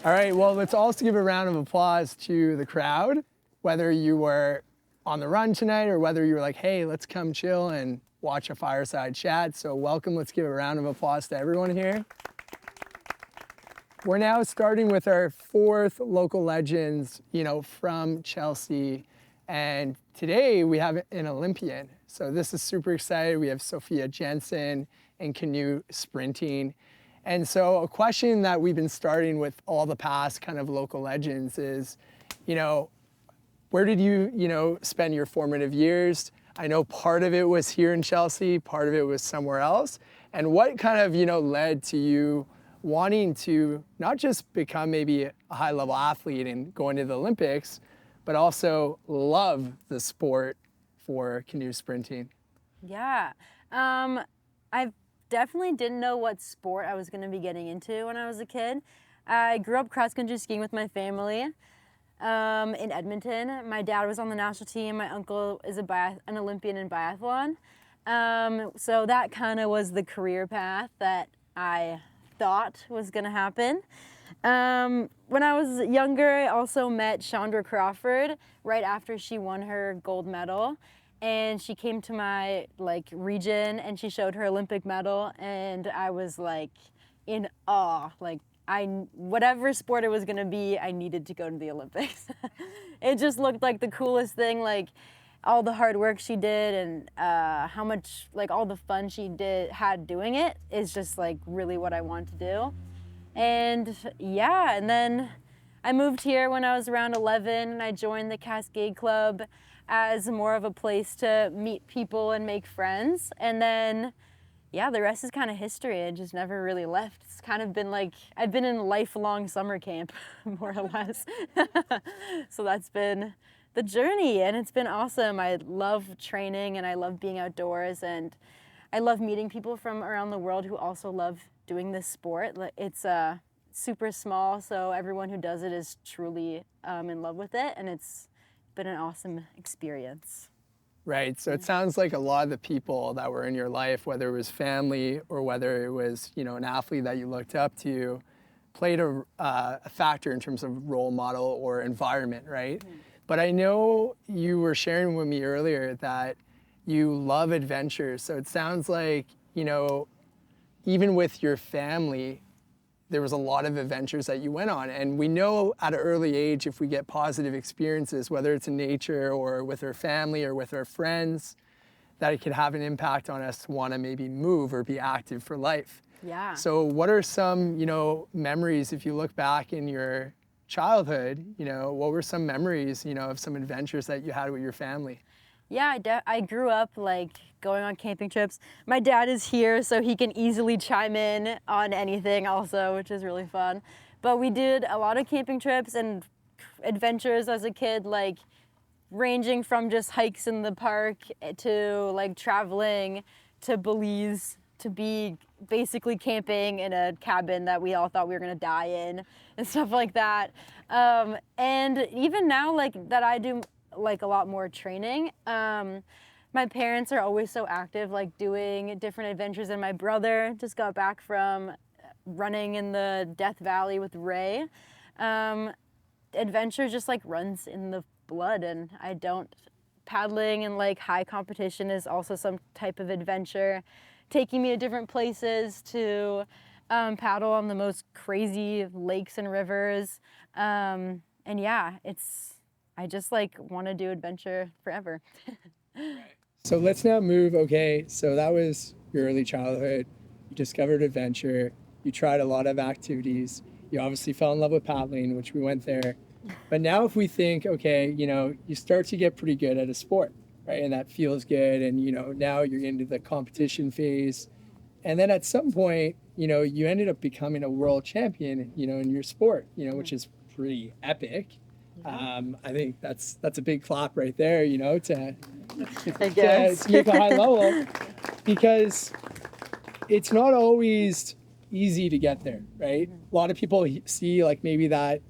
All right, well, let's also give a round of applause to the crowd, whether you were on the run tonight or whether you were like, hey, let's come chill and watch a fireside chat. So welcome, let's give a round of applause to everyone here. We're now starting with our fourth local legends, from Chelsea. And today we have an Olympian. So this is super exciting. We have Sophia Jensen in canoe sprinting. And so a question that we've been starting with all the past kind of local legends is, where did you, spend your formative years? I know part of it was here in Chelsea, part of it was somewhere else. And what kind of, led to you wanting to not just become maybe a high-level athlete and going to the Olympics, but also love the sport for canoe sprinting? Yeah, I definitely didn't know what sport I was going to be getting into when I was a kid. I grew up cross-country skiing with my family in Edmonton. My dad was on the national team. My uncle is an Olympian in biathlon. So that kind of was the career path that I thought was going to happen. When I was younger, I also met Chandra Crawford right after she won her gold medal. And she came to my region and she showed her Olympic medal, and I was in awe. Whatever sport it was gonna be, I needed to go to the Olympics. It just looked like the coolest thing, all the hard work she did and how much all the fun she had doing it is just really what I want to do. And yeah, and then I moved here when I was around 11 and I joined the Cascade Club as more of a place to meet people and make friends. And then, yeah, the rest is kind of history. I just never really left. It's kind of been I've been in lifelong summer camp, more or less. So that's been the journey, and it's been awesome. I love training and I love being outdoors, and I love meeting people from around the world who also love doing this sport. It's super small, so everyone who does it is truly in love with it, and it's been an awesome experience. Right, so it sounds like a lot of the people that were in your life, whether it was family or whether it was, an athlete that you looked up to, played a factor in terms of role model or environment, right? Mm-hmm. But I know you were sharing with me earlier that you love adventures. So it sounds like, even with your family, there was a lot of adventures that you went on. And we know at an early age, if we get positive experiences, whether it's in nature or with our family or with our friends, that it could have an impact on us to want to maybe move or be active for life. Yeah. So what are some, memories, if you look back in your childhood, what were some memories, of some adventures that you had with your family? Yeah, I grew up going on camping trips. My dad is here, so he can easily chime in on anything also, which is really fun. But we did a lot of camping trips and adventures as a kid, ranging from just hikes in the park to traveling to Belize, to be basically camping in a cabin that we all thought we were gonna die in and stuff like that. And even now, that I do a lot more training. My parents are always so active, doing different adventures, and my brother just got back from running in the Death Valley with Ray. Adventure just runs in the blood, and paddling and high competition is also some type of adventure, taking me to different places to paddle on the most crazy lakes and rivers. And yeah, I just want to do adventure forever. Right. So let's now move. Okay, so that was your early childhood. You discovered adventure. You tried a lot of activities. You obviously fell in love with paddling, which we went there. But now if we think, okay, you start to get pretty good at a sport, right? And that feels good. And, now you're into the competition phase. And then at some point, you ended up becoming a world champion, in your sport, which is pretty epic. I think that's a big clap right there, to make a high level, because it's not always easy to get there, right? A lot of people see maybe that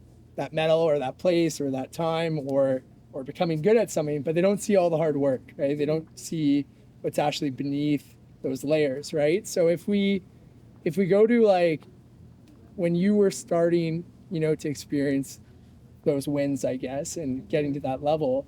medal or that place or that time or becoming good at something, but they don't see all the hard work, right? They don't see what's actually beneath those layers, right? So if we go to when you were starting, to experience those wins, I guess, and getting to that level.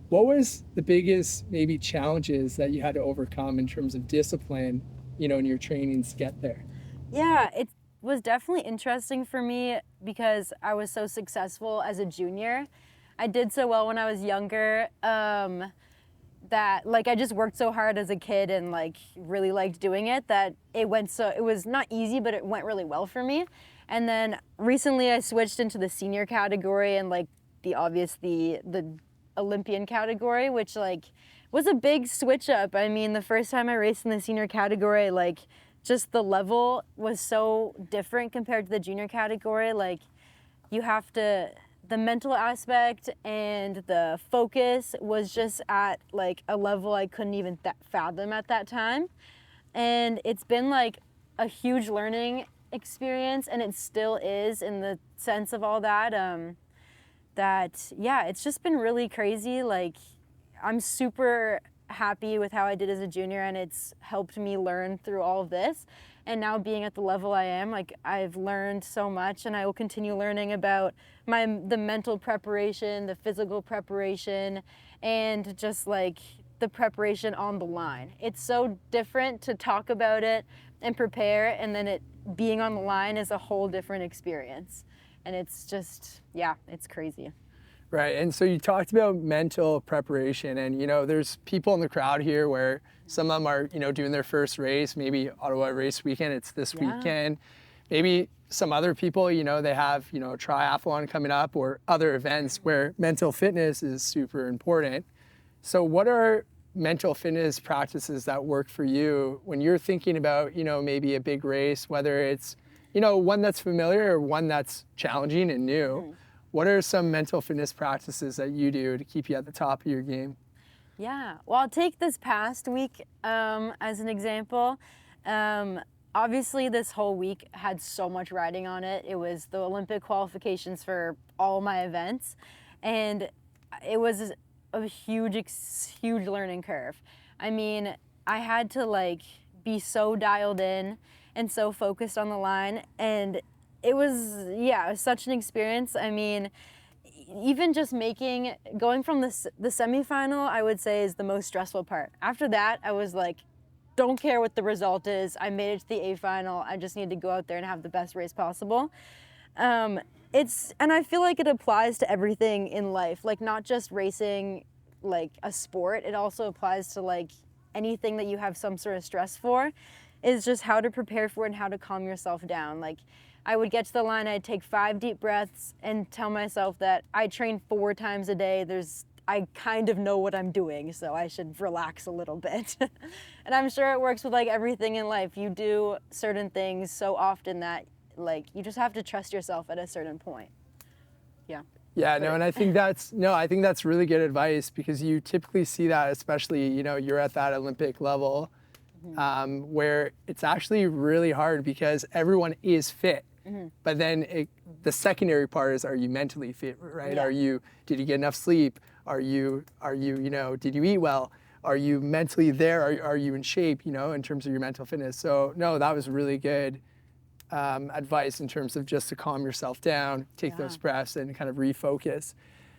What was the biggest maybe challenges that you had to overcome in terms of discipline, in your trainings to get there? Yeah, it was definitely interesting for me because I was so successful as a junior. I did so well when I was younger, that like I just worked so hard as a kid and like really liked doing it that it was not easy, but it went really well for me. And then recently I switched into the senior category and like the Olympian category, which like was a big switch up. I mean, the first time I raced in the senior category, like just the level was so different compared to the junior category. Like the mental aspect and the focus was just at like a level I couldn't even fathom at that time. And it's been like a huge learning experience, and it still is in the sense of all that. Yeah, it's just been really crazy. Like, I'm super happy with how I did as a junior, and it's helped me learn through all of this. And now being at the level I am, like I've learned so much, and I will continue learning about the mental preparation, the physical preparation, and just like the preparation on the line. It's so different to talk about it and prepare, and then it being on the line is a whole different experience. And it's just, yeah, it's crazy. Right. And so you talked about mental preparation, and, there's people in the crowd here where some of them are, doing their first race, maybe Ottawa race weekend, it's this weekend. Maybe some other people, they have, a triathlon coming up or other events where mental fitness is super important. So what are mental fitness practices that work for you when you're thinking about, maybe a big race, whether it's, one that's familiar or one that's challenging and new? What are some mental fitness practices that you do to keep you at the top of your game? Yeah, well, I'll take this past week as an example. Obviously, this whole week had so much riding on it. It was the Olympic qualifications for all my events, and it was a huge learning curve. I mean, I had to like be so dialed in and so focused on the line, and it was such an experience. I mean, even just going from the semifinal, I would say, is the most stressful part. After that, I was like, don't care what the result is. I made it to the A final. I just need to go out there and have the best race possible. And I feel like it applies to everything in life, like not just racing, like a sport. It also applies to like anything that you have some sort of stress for, is just how to prepare for it and how to calm yourself down. Like, I would get to the line, I'd take 5 deep breaths and tell myself that I train 4 times a day. I kind of know what I'm doing, so I should relax a little bit. And I'm sure it works with like everything in life. You do certain things so often that like you just have to trust yourself at a certain point. Yeah. Yeah, no, and I think that's really good advice, because you typically see that, especially, you're at that Olympic level, where it's actually really hard because everyone is fit. But then the secondary part is, are you mentally fit, right? Yeah. Did you get enough sleep? Did you eat well? Are you mentally there? Are you in shape, in terms of your mental fitness? So no, that was really good advice in terms of just to calm yourself down, take those breaths and kind of refocus.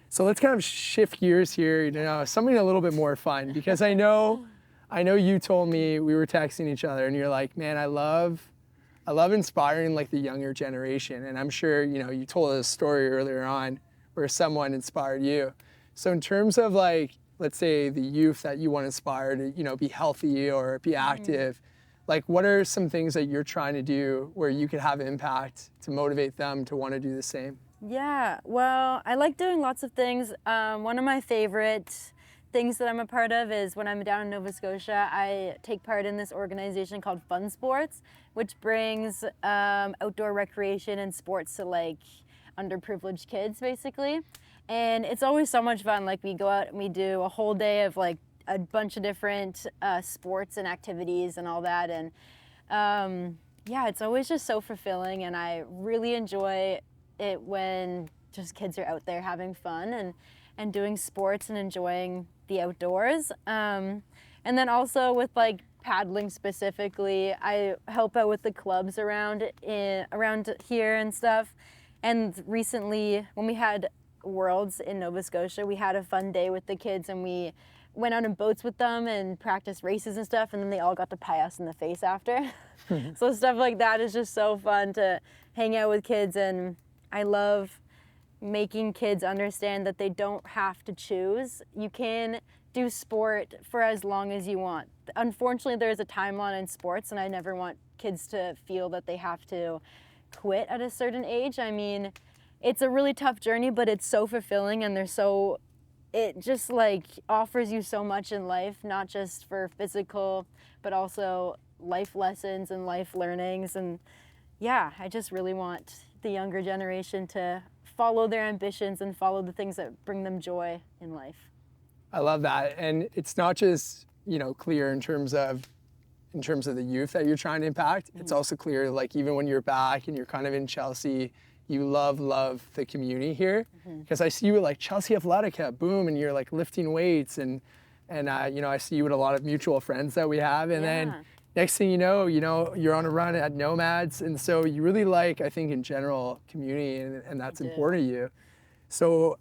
So let's kind of shift gears here, something a little bit more fun, because I know you told me, we were texting each other, and you're like, man, I love inspiring like the younger generation. And I'm sure, you told us a story earlier on where someone inspired you. So in terms of like, let's say the youth that you want to inspire to, be healthy or be active, like what are some things that you're trying to do where you could have impact to motivate them to want to do the same? Yeah, well, I like doing lots of things. One of my favorite things that I'm a part of is when I'm down in Nova Scotia, I take part in this organization called Fun Sports, which brings outdoor recreation and sports to like underprivileged kids, basically. And it's always so much fun. Like, we go out and we do a whole day of like a bunch of different sports and activities and all that. And yeah, it's always just so fulfilling, and I really enjoy it when just kids are out there having fun and doing sports and enjoying the outdoors. And then also with like paddling specifically, I help out with the clubs around here and stuff. And recently, when we had Worlds in Nova Scotia, we had a fun day with the kids, and we went out in boats with them and practiced races and stuff, and then they all got to pie us in the face after. So stuff like that is just so fun to hang out with kids, and I love making kids understand that they don't have to choose. You can do sport for as long as you want. Unfortunately, there's a timeline in sports, and I never want kids to feel that they have to quit at a certain age. I mean, it's a really tough journey, but it's so fulfilling, and it just like offers you so much in life, not just for physical, but also life lessons and life learnings. And yeah, I just really want the younger generation to follow their ambitions and follow the things that bring them joy in life. I love that. And it's not just, clear in terms of the youth that you're trying to impact. It's also clear, like, even when you're back and you're kind of in Chelsea, you love the community here. Because I see you at like Ciele Athletics, boom, and you're like lifting weights, and I see you with a lot of mutual friends that we have. And then next thing you know, you're on a run at Nomads. And so you really like, I think in general, community, and that's important to you. So,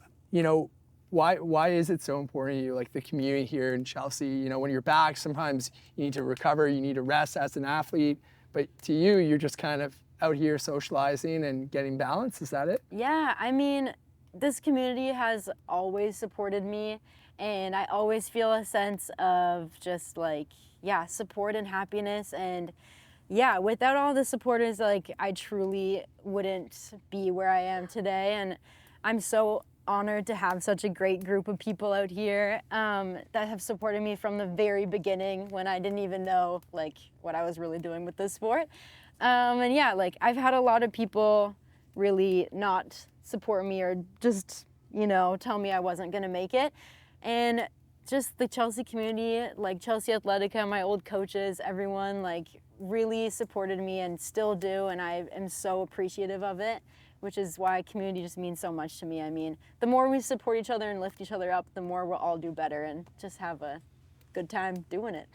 why is it so important to you, like the community here in Chelsea? When you're back, sometimes you need to recover, you need to rest as an athlete, but to you, you're just kind of out here socializing and getting balance. Is that it? Yeah, I mean, this community has always supported me, and I always feel a sense of just like, support and happiness. And yeah, without all the supporters, like, I truly wouldn't be where I am today. And I'm so honored to have such a great group of people out here that have supported me from the very beginning, when I didn't even know like what I was really doing with this sport. And yeah, like, I've had a lot of people really not support me, or just, tell me I wasn't gonna make it. And just the Chelsea community, like Ciele Athletics, my old coaches, everyone like really supported me and still do, and I am so appreciative of it, which is why community just means so much to me. I mean, the more we support each other and lift each other up, the more we'll all do better and just have a good time doing it.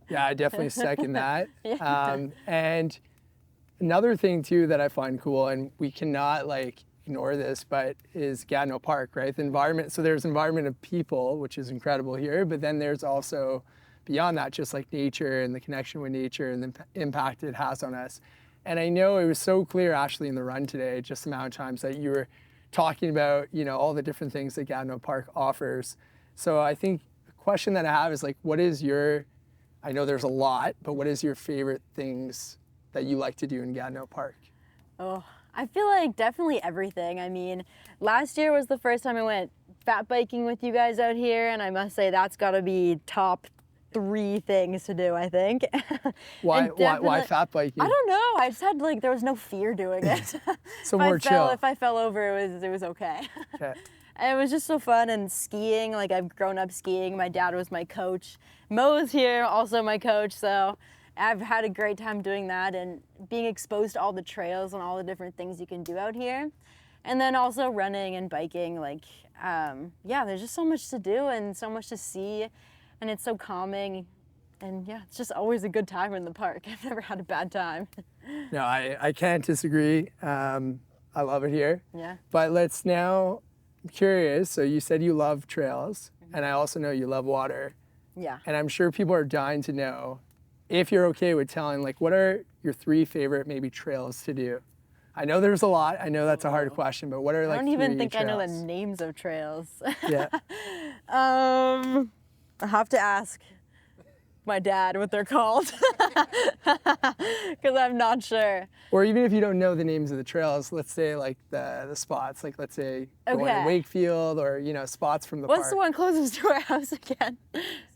Yeah, I definitely second that. And another thing too that I find cool, and we cannot like ignore this, but is Gatineau Park, right? The environment. So there's environment of people, which is incredible here, but then there's also beyond that, just like nature and the connection with nature and the impact it has on us. And I know it was so clear, Ashley, in the run today, just the amount of times that you were talking about, all the different things that Gatineau Park offers. So I think the question that I have is like, I know there's a lot, but what is your favorite things that you like to do in Gatineau Park? Oh, I feel like definitely everything. I mean, last year was the first time I went fat biking with you guys out here, and I must say that's got to be top 3 things to do, I think. Why fat biking? I don't know. I just had there was no fear doing it. So more chill. If I fell over, it was okay. Okay. And it was just so fun. And skiing, like, I've grown up skiing. My dad was my coach. Mo's here, also my coach. So I've had a great time doing that and being exposed to all the trails and all the different things you can do out here. And then also running and biking, there's just so much to do and so much to see, and it's so calming. And yeah, it's just always a good time in the park. I've never had a bad time. No, I can't disagree. I love it here. Yeah. But I'm curious, so you said you love trails, and I also know you love water. Yeah. And I'm sure people are dying to know, if you're okay with telling, what are your 3 favorite maybe trails to do? I know there's a lot. I know that's a hard question, but what are 3 trails? I don't even think I know the names of trails. Yeah. I have to ask my dad what they're called, because I'm not sure. Or even if you don't know the names of the trails, let's say the spots, let's say going to Wakefield, or spots from the park. What's the one closest to our house again?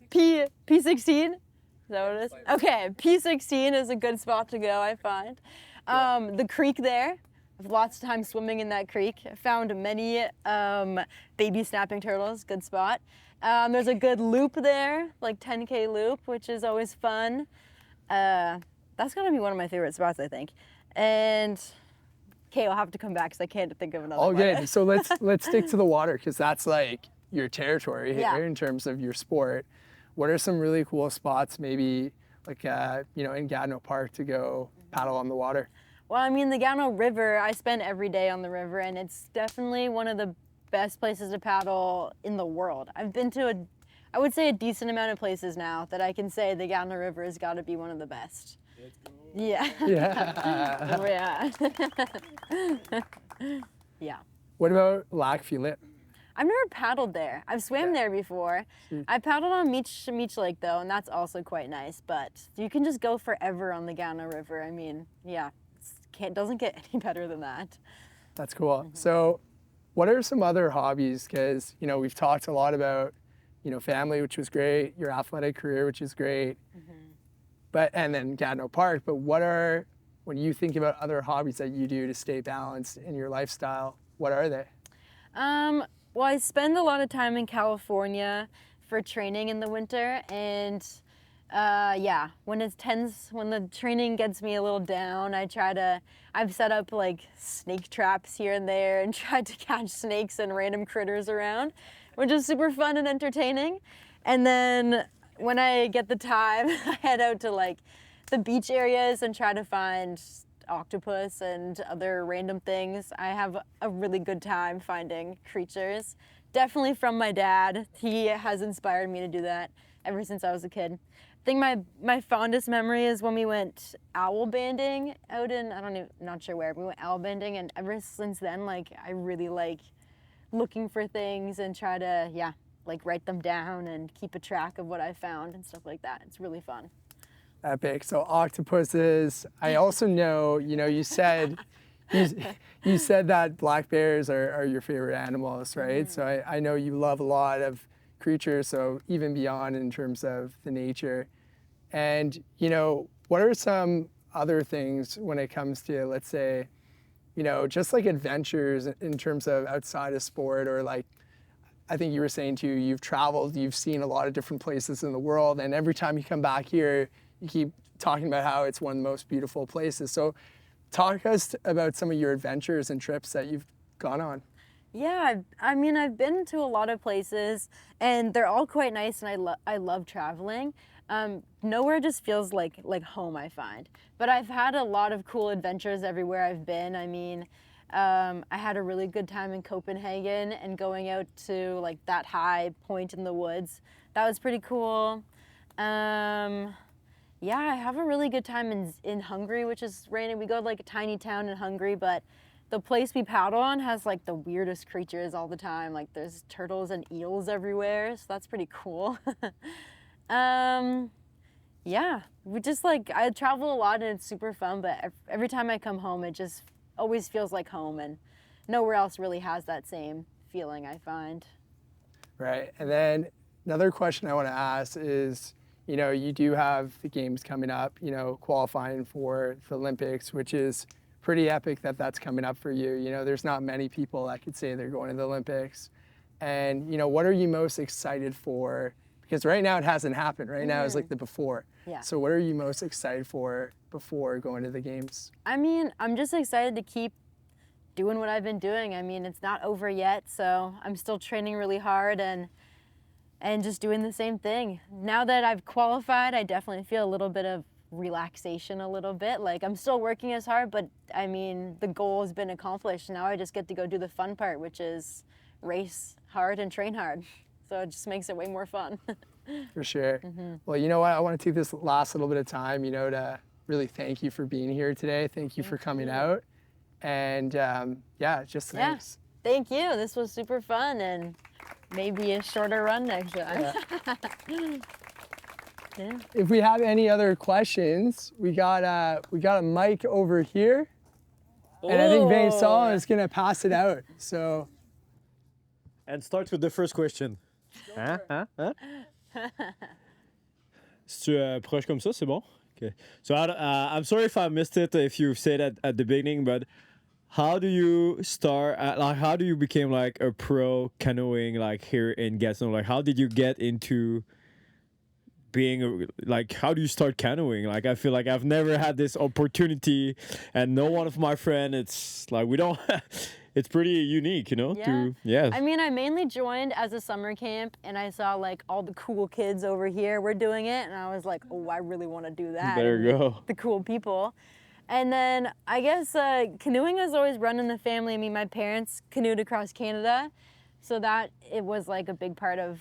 P16? Is that what it is? Okay, P16 is a good spot to go, I find. The creek there, I've lots of time swimming in that creek. I found many baby snapping turtles, good spot. There's a good loop there, 10K loop, which is always fun. That's gonna be one of my favorite spots, I think. And okay, I'll have to come back because I can't think of another one. Okay, so let's stick to the water, because that's your territory here in terms of your sport. What are some really cool spots, maybe in Gatineau Park, to go paddle on the water? Well, I mean, the Gano River, I spend every day on the river, and it's definitely one of the best places to paddle in the world. I've been to I would say a decent amount of places now that I can say the Gano River has got to be one of the best. Let's go. Yeah. Yeah. Oh, yeah. Yeah. What about Lac Philippe? I've never paddled there. I've swam there before. I paddled on Meech Lake though, and that's also quite nice. But you can just go forever on the Gano River. I mean, yeah, doesn't get any better than that. That's cool. So, what are some other hobbies? Because we've talked a lot about family, which was great, your athletic career, which is great, and then Gatineau Park. But when you think about other hobbies that you do to stay balanced in your lifestyle, what are they? Well, I spend a lot of time in California for training in the winter, and yeah, when the training gets me a little down, I've set up like snake traps here and there and tried to catch snakes and random critters around, which is super fun and entertaining. And then when I get the time, I head out to like the beach areas and try to find octopus and other random things. I have a really good time finding creatures. Definitely from my dad. He has inspired me to do that ever since I was a kid. I think my fondest memory is when we went owl banding out in, not sure where, but we went owl banding, and ever since then, like, I really like looking for things and try to, like write them down and keep a track of what I found and stuff like that. It's really fun. Epic. So octopuses. I also know, you said you said that black bears are your favorite animals, right? So I know you love a lot of creatures, so even beyond in terms of the nature. And, what are some other things when it comes to, let's say, just like adventures in terms of outside of sport, or like, I think you were saying too, you've traveled, you've seen a lot of different places in the world, and every time you come back here, you keep talking about how it's one of the most beautiful places. So talk us about some of your adventures and trips that you've gone on. Yeah, I mean, I've been to a lot of places, and they're all quite nice, and I love traveling. Nowhere just feels like home, I find. But I've had a lot of cool adventures everywhere I've been. I mean, I had a really good time in Copenhagen and going out to like that high point in the woods. That was pretty cool. Yeah, I have a really good time in Hungary, which is random. We go to like a tiny town in Hungary, but the place we paddle on has like the weirdest creatures all the time. Like there's turtles and eels everywhere, so that's pretty cool. Yeah, we just I travel a lot and it's super fun, but every time I come home, it just always feels like home, and nowhere else really has that same feeling, I find. Right, and then another question I want to ask is, you do have the games coming up, qualifying for the Olympics, which is pretty epic that that's coming up for you. There's not many people that could say they're going to the Olympics. And, what are you most excited for? Because right now it hasn't happened. Right now is like the before. Yeah. So what are you most excited for before going to the games? I mean, I'm just excited to keep doing what I've been doing. I mean, it's not over yet, so I'm still training really hard and just doing the same thing. Now that I've qualified, I definitely feel a little bit of relaxation a little bit. Like I'm still working as hard, but I mean, the goal has been accomplished. Now I just get to go do the fun part, which is race hard and train hard. So it just makes it way more fun. For sure. Well, you know what? I want to take this last little bit of time, to really thank you for being here today. Thank you for coming out. And just thanks. Yeah, thank you. This was super fun, and maybe a shorter run next time. Yeah. If we have any other questions, we got a mic over here, and I think Vincent is gonna pass it out. So. And start with the first question. Hein? Si tu proche comme ça, c'est bon? Okay. So I'm sorry if I missed it, if you said at the beginning, but how do you start, how do you become like a pro canoeing here in Gatineau? How did you get into being how do you start canoeing? I feel like I've never had this opportunity, and no one of my friends, it's we don't it's pretty unique, Yeah. I mean, I mainly joined as a summer camp, and I saw all the cool kids over here were doing it, and I was like, oh, I really want to do that. There you go. The cool people. And then I guess canoeing has always run in the family. I mean, my parents canoed across Canada, so that it was like a big part of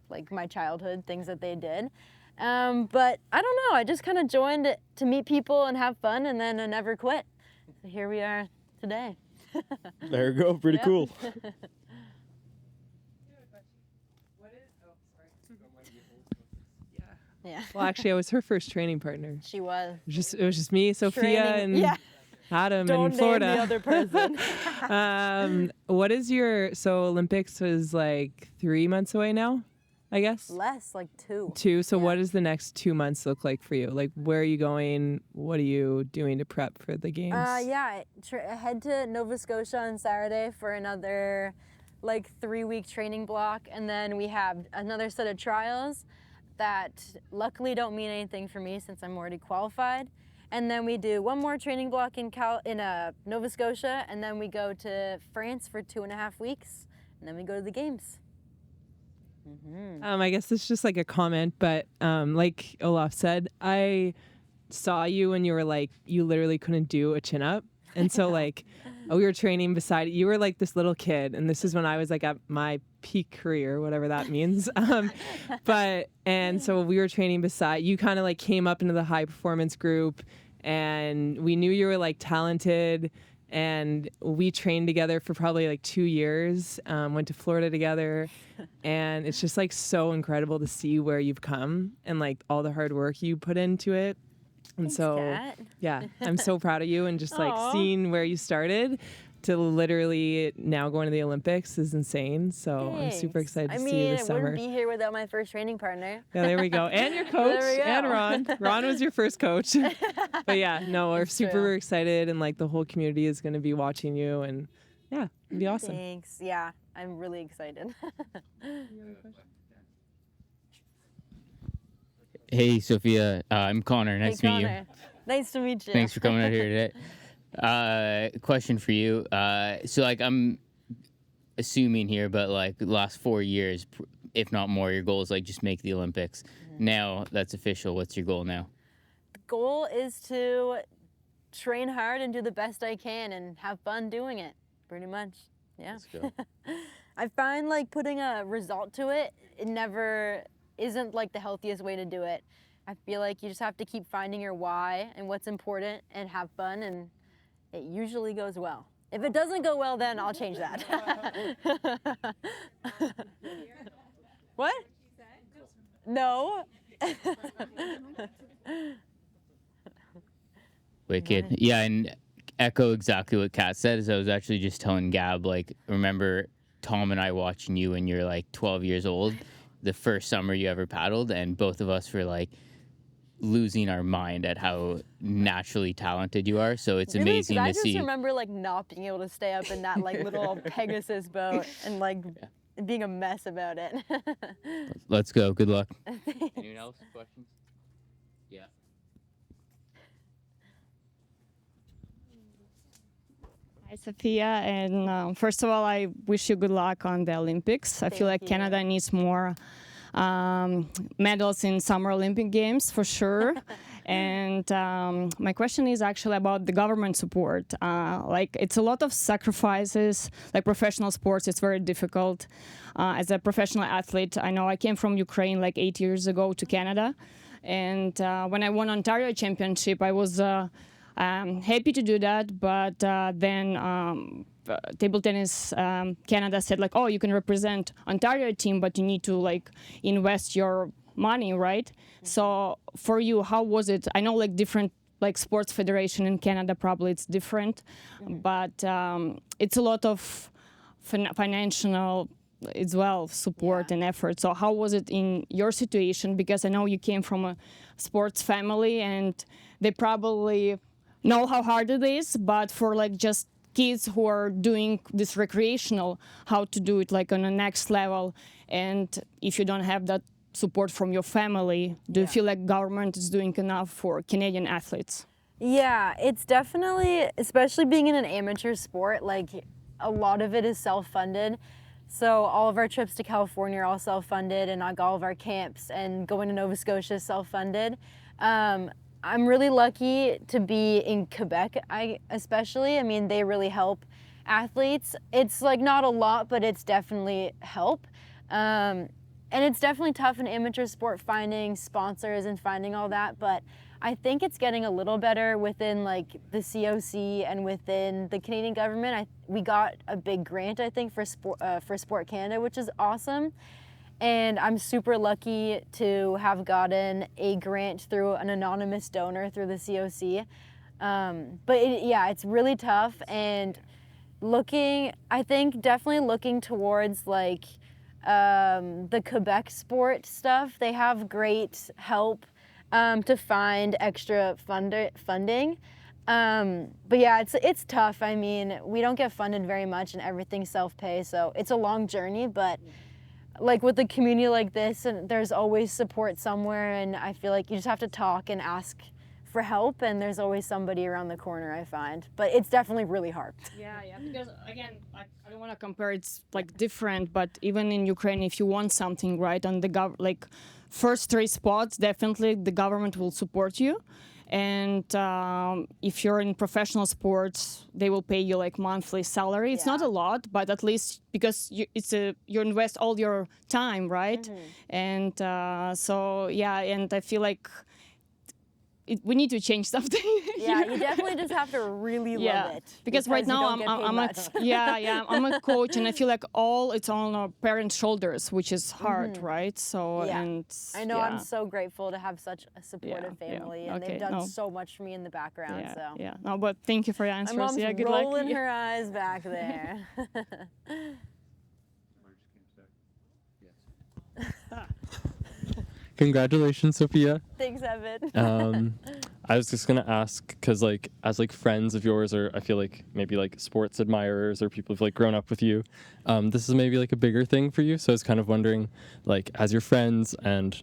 like my childhood, things that they did. But I don't know, I just kind of joined it to meet people and have fun, and then I never quit. So here we are today. There you go. Pretty Yeah. cool. Yeah, Well, actually, I was her first training partner. she was. It was just me, Sophia, Training- and yeah. Adam Don't in Florida. name the other person. What is so Olympics is like 3 months away now, I guess? Less, like 2. 2. So Yeah. what does the next 2 months look like for you? Like, where are you going? What are you doing to prep for the games? Yeah, I head to Nova Scotia on Saturday for another like 3-week training block, and then we have another set of trials that luckily don't mean anything for me since I'm already qualified. And then we do one more training block in Nova Scotia, and then we go to France for 2.5 weeks, and then we go to the games. I guess it's just like a comment, but like Olaf said, I saw you and you were like, you literally couldn't do a chin up. And so like we were training beside you were like this little kid, and this is when I was like at my peak career, whatever that means. And so we were training beside you, kind of like came up into the high performance group, and we knew you were like talented, and we trained together for probably like 2 years, went to Florida together, and it's just like so incredible to see where you've come and like all the hard work you put into it. And Thanks, so, Kat. yeah, I'm so proud of you, and just like Aw. seeing where you started to literally now going to the Olympics is insane. So I'm super Thanks. excited to I see mean, you this I summer. wouldn't be here without my first training partner. Yeah, there we go. And your coach, There we go. and Ron. Ron was your first coach. But yeah, no, we're It's super true. excited, and like the whole community is going to be watching you, and yeah, it'll be awesome. Thanks. Yeah, I'm really excited. Hey, Sophia. I'm Connor. Nice to Hey, meet you. Connor. Nice to meet you. Thanks for coming out here today. Question for you. So, like, I'm assuming here, but like the last 4 years, if not more, your goal is like just make the Olympics. Now that's official. What's your goal now? The goal is to train hard and do the best I can and have fun doing it, pretty much. Yeah. Let's go. I find like putting a result to it, it never isn't like the healthiest way to do it. I feel like you just have to keep finding your why and what's important and have fun, and it usually goes well. If it doesn't go well, then I'll change that. What? No. Wicked. Yeah, and echo exactly what Kat said. Is I was actually just telling Gab, like, remember Tom and I watching you when you're like 12 years old, the first summer you ever paddled, and both of us were like losing our mind at how naturally talented you are. So it's Really? 'Cause amazing I to just see. remember like not being able to stay up in that like little Pegasus boat and like being a mess about it. Let's go. Good luck. Anyone else? Questions? Yeah. Hi, Sophia. And first of all, I wish you good luck on the Olympics. I feel like Thank you. Canada needs more medals in Summer Olympic Games for sure. And my question is actually about the government support. Like, it's a lot of sacrifices. Like professional sports, it's very difficult. As a professional athlete, I know I came from Ukraine like 8 years ago to Canada. And when I won Ontario Championship, I was happy to do that. But then table tennis Canada said like, oh, you can represent Ontario team, but you need to like invest your money, right? So for you, how was it? I know like different like sports federation in Canada, probably it's different, but it's a lot of financial as well support and effort. So how was it in your situation? Because I know you came from a sports family and they probably know how hard it is, but for like just kids who are doing this recreational, how to do it like on a next level. And if you don't have that support from your family, do you feel like government is doing enough for Canadian athletes? Yeah, it's definitely, especially being in an amateur sport, like a lot of it is self-funded. So all of our trips to California are all self-funded, and like all of our camps and going to Nova Scotia is self-funded. I'm really lucky to be in Quebec, especially. I mean, they really help athletes. It's like not a lot, but it's definitely help. And it's definitely tough in amateur sport finding sponsors and finding all that, but I think it's getting a little better within like the COC and within the Canadian government. We got a big grant, I think, for Sport Canada, which is awesome. And I'm super lucky to have gotten a grant through an anonymous donor through the COC. But it's really tough. And I think definitely looking towards like the Quebec sport stuff. They have great help to find extra funding. But yeah, it's tough. I mean, we don't get funded very much and everything's self-pay. So it's a long journey, but like with a community like this, and there's always support somewhere, and I feel like you just have to talk and ask for help, and there's always somebody around the corner, I find. But it's definitely really hard. Yeah, because again, I don't want to compare, it's like different, but even in Ukraine, if you want something, right, on the first 3 spots, definitely the government will support you. And if you're in professional sports, they will pay you like monthly salary. It's not a lot, but at least because you invest all your time, right? And and I feel like we need to change something. Yeah, you definitely just have to really love it. Because right now I'm a coach, and I feel like it's on our parents' shoulders, which is hard, right? So I know I'm so grateful to have such a supportive family, and they've done so much for me in the background. No, but thank you for your answers. My mom's good rolling luck. her eyes back there. Congratulations, Sophia. Thanks, Evan. I was just gonna ask, because like as like friends of yours, or I feel like maybe like sports admirers or people who've like grown up with you, this is maybe like a bigger thing for you. So I was kind of wondering, like as your friends and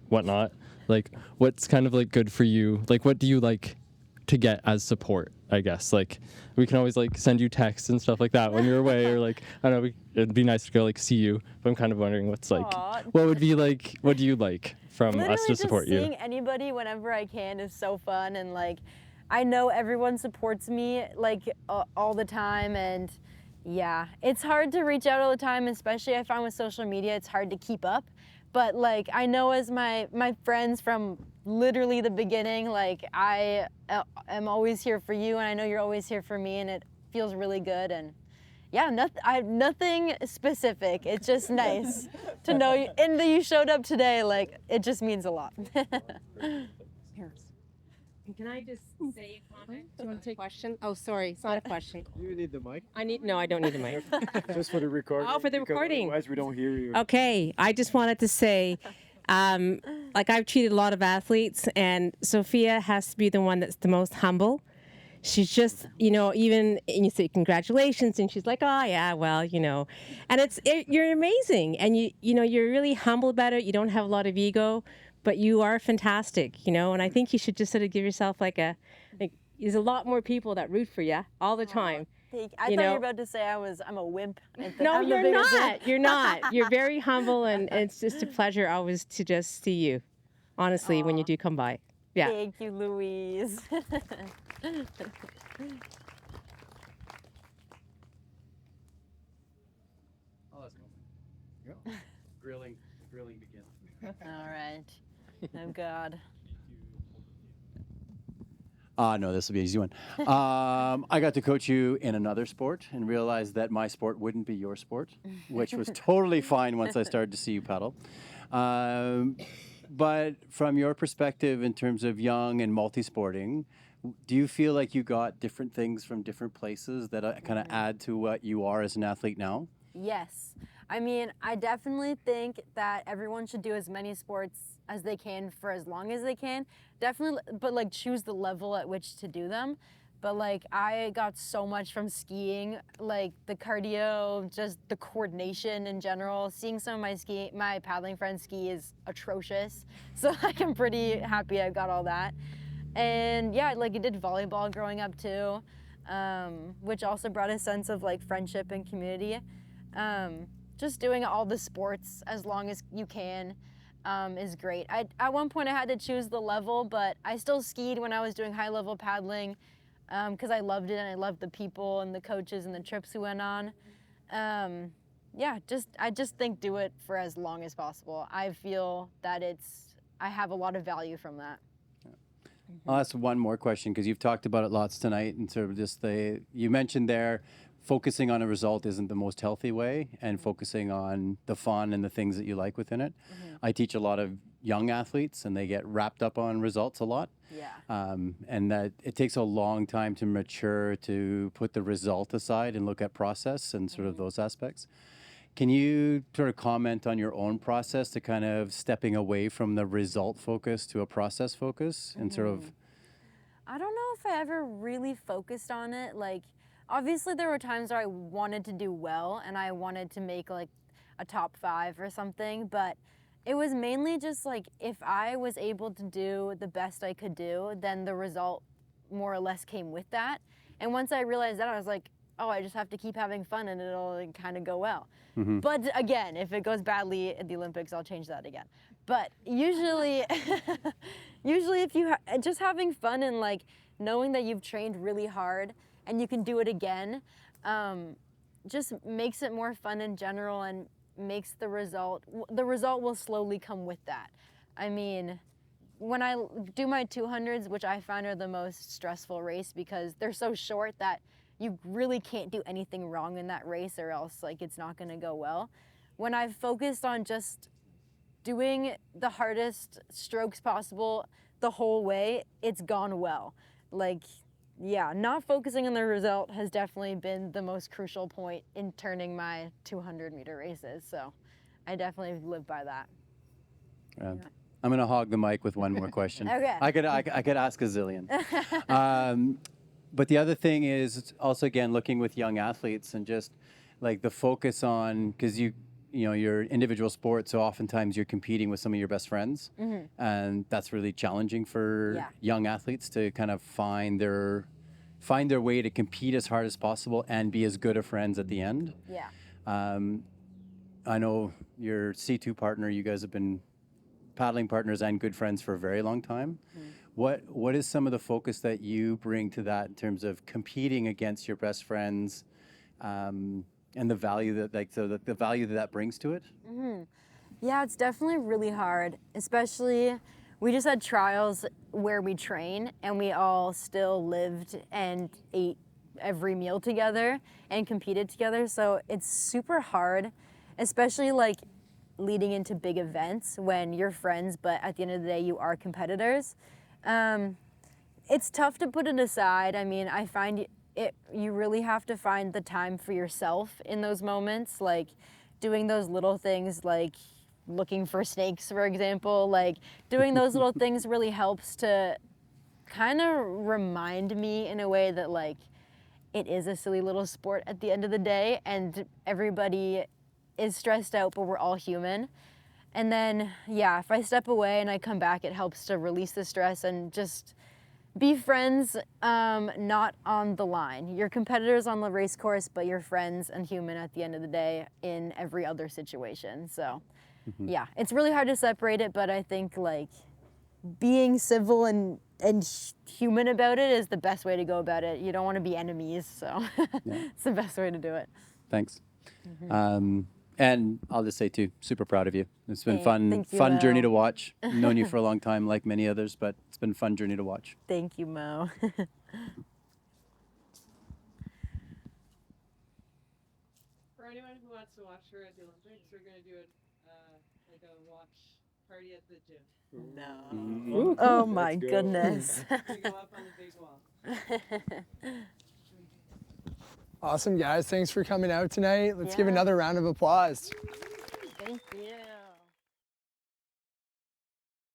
whatnot, like what's kind of like good for you? Like what do you like to get as support? I guess like we can always like send you texts and stuff like that when you're away, or like I don't know, it'd be nice to go like see you. But I'm kind of wondering what's like, what would be like, what do you like from us to support you? Literally just seeing anybody whenever I can is so fun, and like I know everyone supports me like all the time, and yeah, it's hard to reach out all the time, especially I find with social media it's hard to keep up. But like I know as my friends from literally the beginning, like I am always here for you, and I know you're always here for me, and it feels really good. And yeah, nothing specific. It's just nice to know you, and that you showed up today. Like it just means a lot. Can I just say a comment? Do you want to take a question? Oh, sorry, it's not a question. You need the mic? No, I don't need a mic. Just for the recording. Oh, for the recording. Otherwise we don't hear you. Okay, I just wanted to say, like I've treated a lot of athletes, and Sophia has to be the one that's the most humble. She's just, and you say congratulations, and she's like, oh yeah, well, and you're amazing, and you're really humble about it. You don't have a lot of ego, but you are fantastic, and I think you should just sort of give yourself there's a lot more people that root for you all the time. I thought you were about to say I'm a wimp. No, you're not. You're not. You're very humble, and it's just a pleasure always to just see you, honestly, when you do come by. Yeah. Thank you, Louise. Oh, let's go. Yep. Grilling begins. All right. Oh God. No, this will be an easy one. I got to coach you in another sport and realized that my sport wouldn't be your sport, which was totally fine once I started to see you paddle. But from your perspective in terms of young and multi-sporting, do you feel like you got different things from different places that kind of add to what you are as an athlete now? Yes. I mean, I definitely think that everyone should do as many sports as they can for as long as they can. Definitely, but like choose the level at which to do them. But like I got so much from skiing, like the cardio, just the coordination in general. Seeing some of my paddling friends ski is atrocious. So like I'm pretty happy I got all that. And yeah, like I did volleyball growing up too, which also brought a sense of like friendship and community. Just doing all the sports as long as you can. is great. At one point I had to choose the level, but I still skied when I was doing high level paddling because I loved it and I loved the people and the coaches and the trips we went on. Yeah, I just think do it for as long as possible. I feel that I have a lot of value from that. I'll ask one more question because you've talked about it lots tonight, and sort of just you mentioned there, focusing on a result isn't the most healthy way, and focusing on the fun and the things that you like within it. I teach a lot of young athletes, and they get wrapped up on results a lot. Yeah. And that it takes a long time to mature to put the result aside and look at process and sort of those aspects. Can you sort of comment on your own process to kind of stepping away from the result focus to a process focus and sort of? I don't know if I ever really focused on it. Like, obviously there were times where I wanted to do well and I wanted to make like a top 5 or something, but it was mainly just like if I was able to do the best I could do, then the result more or less came with that. And once I realized that, I was like, oh, I just have to keep having fun and it'll kind of go well. But again, if it goes badly at the Olympics, I'll change that again. But usually, if you just having fun and like knowing that you've trained really hard and you can do it again, just makes it more fun in general and makes the result will slowly come with that. I mean, when I do my 200s, which I find are the most stressful race because they're so short that you really can't do anything wrong in that race or else like it's not going to go well. When I've focused on just doing the hardest strokes possible the whole way, it's gone well. Like, yeah, not focusing on the result has definitely been the most crucial point in turning my 200-meter races. So I definitely live by that. I'm going to hog the mic with one more question. Okay. I could ask a zillion. But the other thing is also, again, looking with young athletes and just like the focus on, because you know, your individual sport, so oftentimes you're competing with some of your best friends. And that's really challenging for young athletes to kind of find their way to compete as hard as possible and be as good of friends at the end. Yeah. I know your C2 partner, you guys have been paddling partners and good friends for a very long time. What is some of the focus that you bring to that in terms of competing against your best friends, and the value that the value that brings to it? Yeah, it's definitely really hard, especially we just had trials where we train and we all still lived and ate every meal together and competed together. So it's super hard, especially like leading into big events when you're friends, but at the end of the day, you are competitors. It's tough to put it aside. I mean, I find you really have to find the time for yourself in those moments, like doing those little things like looking for snakes, for example. Like doing those little things really helps to kind of remind me in a way that like it is a silly little sport at the end of the day and everybody is stressed out, but we're all human. And then, yeah, if I step away and I come back, it helps to release the stress and just be friends, not on the line. You're competitors on the race course, but you're friends and human at the end of the day in every other situation. So, yeah, it's really hard to separate it, but I think like being civil and human about it is the best way to go about it. You don't want to be enemies, so it's the best way to do it. Thanks. And I'll just say too, super proud of you. It's been fun journey to watch. I've known you for a long time, like many others, but it's been a fun journey to watch. Thank you, Mo. For anyone who wants to watch her at the Olympics, we're going to do like a watch party at the gym. No. Oh my goodness. We go up on the big wall. Awesome, guys. Thanks for coming out tonight. Let's give another round of applause.